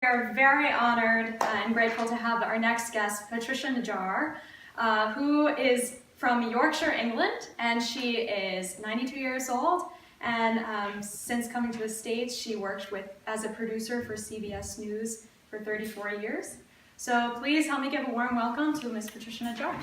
We are very honored and grateful to have our next guest, Patricia Naggiar, who is from Yorkshire, England, and she is 92 years old. And since coming to the States, she worked as a producer for CBS News for 34 years. So please help me give a warm welcome to Ms. Patricia Naggiar.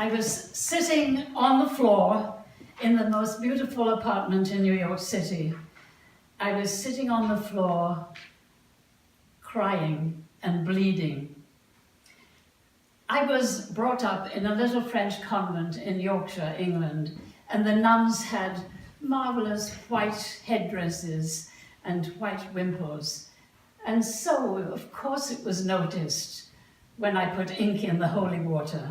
I was sitting on the floor in the most beautiful apartment in New York City. I was sitting on the floor, crying and bleeding. I was brought up in a little French convent in Yorkshire, England, and the nuns had marvelous white headdresses and white wimples. And so, of course, it was noticed when I put ink in the holy water.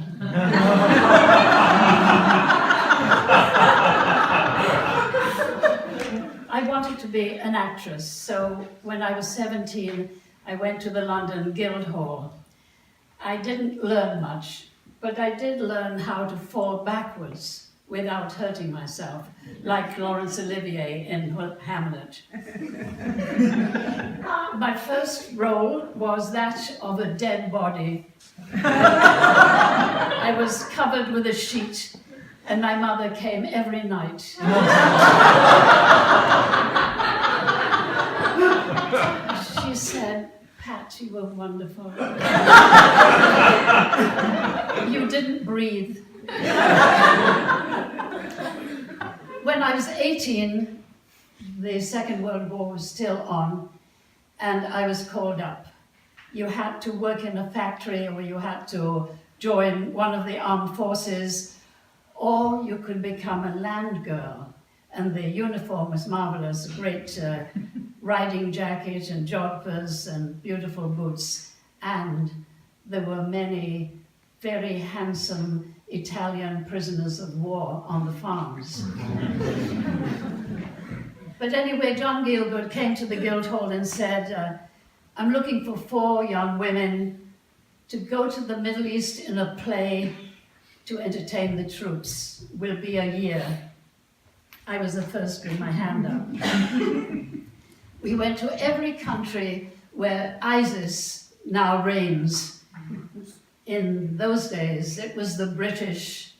I wanted to be an actress, so when I was 17, I went to the London Guildhall. I didn't learn much, but I did learn how to fall backwards without hurting myself, like Laurence Olivier in Hamlet. My first role was that of a dead body. I was covered with a sheet, and my mother came every night. She said, "Pat, you were wonderful. You didn't breathe." When I was 18, the Second World War was still on, and I was called up. You had to work in a factory, or you had to join one of the armed forces, or you could become a land girl. And the uniform was marvelous, a great riding jacket and jodhpurs and beautiful boots. And there were many very handsome Italian prisoners of war on the farms. But anyway, John Gielgud came to the Guildhall and said, "I'm looking for 4 young women to go to the Middle East in a play to entertain the troops. Will be a year." I was the first with my hand up. We went to every country where ISIS now reigns. In those days, it was the British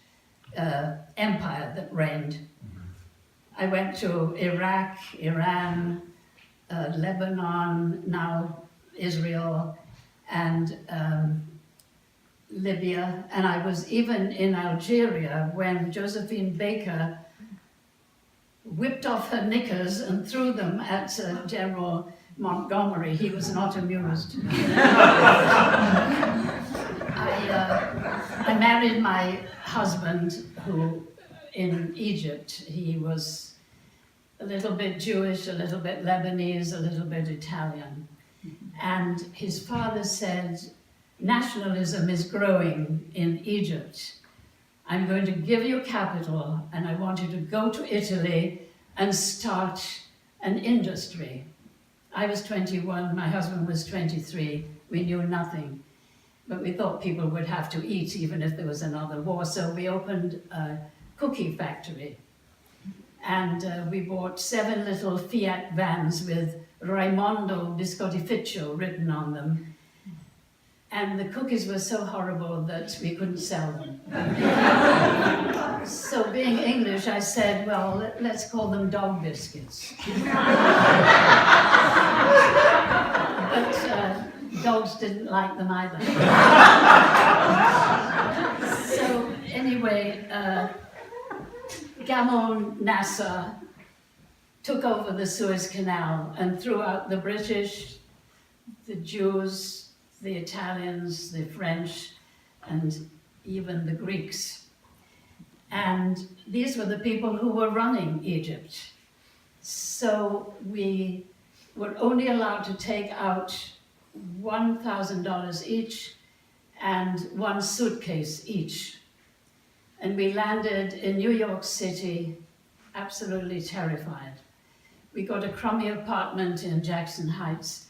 Empire that reigned. I went to Iraq, Iran, Lebanon, now Israel, and Libya. And I was even in Algeria when Josephine Baker whipped off her knickers and threw them at General Montgomery. He was not amused. I married my husband in Egypt. He was a little bit Jewish, a little bit Lebanese, a little bit Italian. And his father said, "Nationalism is growing in Egypt. I'm going to give you capital, and I want you to go to Italy and start an industry." I was 21, my husband was 23. We knew nothing, but we thought people would have to eat even if there was another war. So we opened a cookie factory, and we bought 7 little Fiat vans with Raimondo Biscottificio written on them. And the cookies were so horrible that we couldn't sell them. So being English, I said, well, let's call them dog biscuits. But dogs didn't like them either. So anyway, Gamal Nasser took over the Suez Canal and threw out the British, the Jews, the Italians, the French, and even the Greeks. And these were the people who were running Egypt. So we were only allowed to take out $1,000 each and 1 suitcase each. And we landed in New York City, absolutely terrified. We got a crummy apartment in Jackson Heights,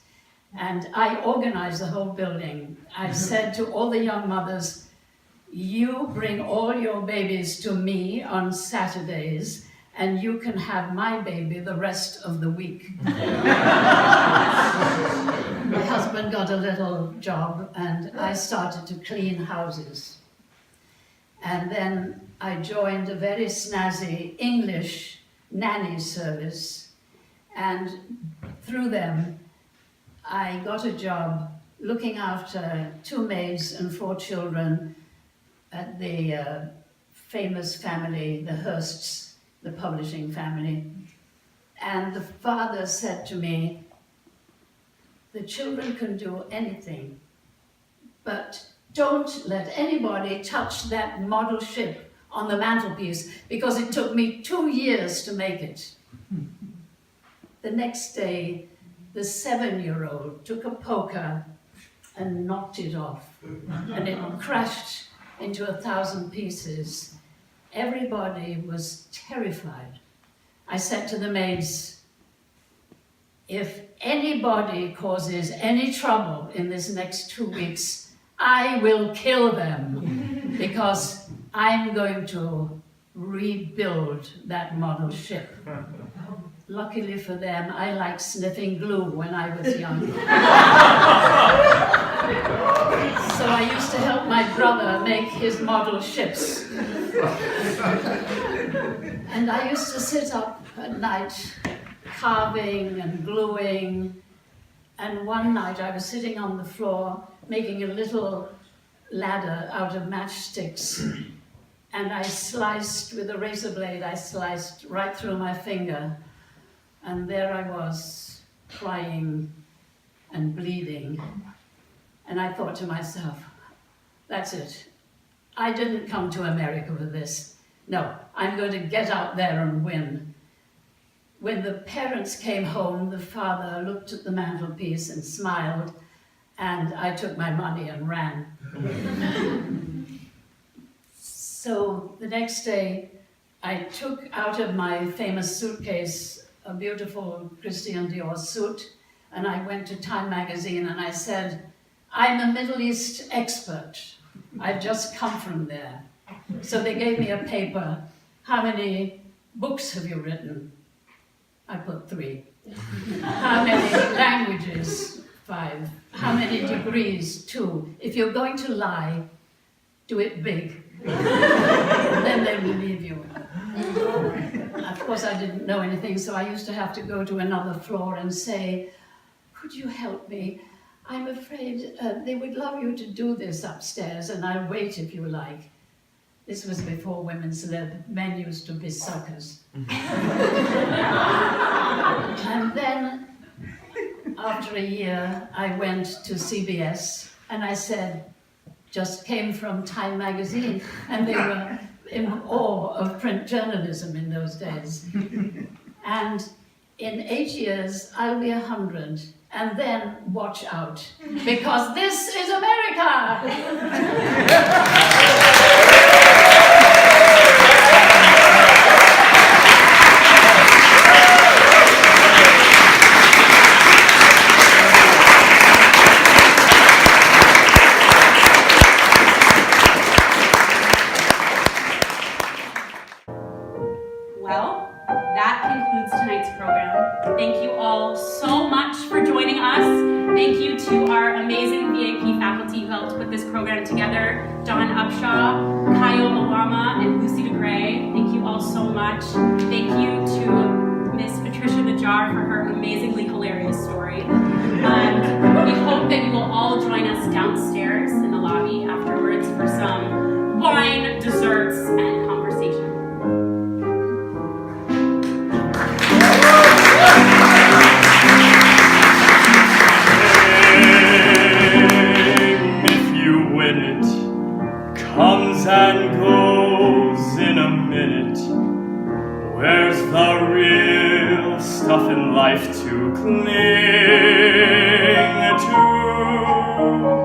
and I organized the whole building. I said to all the young mothers, you bring all your babies to me on Saturdays, and you can have my baby the rest of the week. My husband got a little job, and I started to clean houses. And then I joined a very snazzy English nanny service, and through them I got a job looking after 2 maids and 4 children at the famous family, the Hearsts, the publishing family. And the father said to me, the children can do anything, but don't let anybody touch that model ship on the mantelpiece, because it took me 2 years to make it. The next day, the 7-year-old took a poker and knocked it off, and it crashed into 1,000 pieces. Everybody was terrified. I said to the maids, if anybody causes any trouble in this next 2 weeks, I will kill them, because I'm going to rebuild that model ship. Luckily for them, I liked sniffing glue when I was young. So I used to help my brother make his model ships. And I used to sit up at night carving and gluing. And one night I was sitting on the floor making a little ladder out of matchsticks. And I sliced with a razor blade, I sliced right through my finger. And there I was, crying and bleeding. And I thought to myself, that's it. I didn't come to America for this. No, I'm going to get out there and win. When the parents came home, the father looked at the mantelpiece and smiled, and I took my money and ran. So the next day, I took out of my famous suitcase a beautiful Christian Dior suit, and I went to Time magazine and I said, I'm a Middle East expert. I've just come from there. So they gave me a paper. How many books have you written? I put 3. How many languages? 5. How many degrees? 2. If you're going to lie, do it big. Then they believe you. Of course, I didn't know anything, so I used to have to go to another floor and say, could you help me? I'm afraid they would love you to do this upstairs, and I'll wait if you like. This was before women's lib. Men used to be suckers. And then, after a year, I went to CBS, and I said, just came from Time magazine, and they were in awe of print journalism in those days. And in 8 years, I'll be 100, and then watch out, because this is America! Well, that concludes tonight's program. Thank you all so much for joining us. Thank you to our amazing VIP faculty who helped put this program together, Don Upshaw, Kayo Malama, and Lucy DeGray. Thank you all so much. Thank you to Miss Patricia Naggiar for her amazingly hilarious story. We hope that you will all join us downstairs in the lobby afterwards for some wine, desserts, and conversation. Comes and goes in a minute. Where's the real stuff in life to cling to?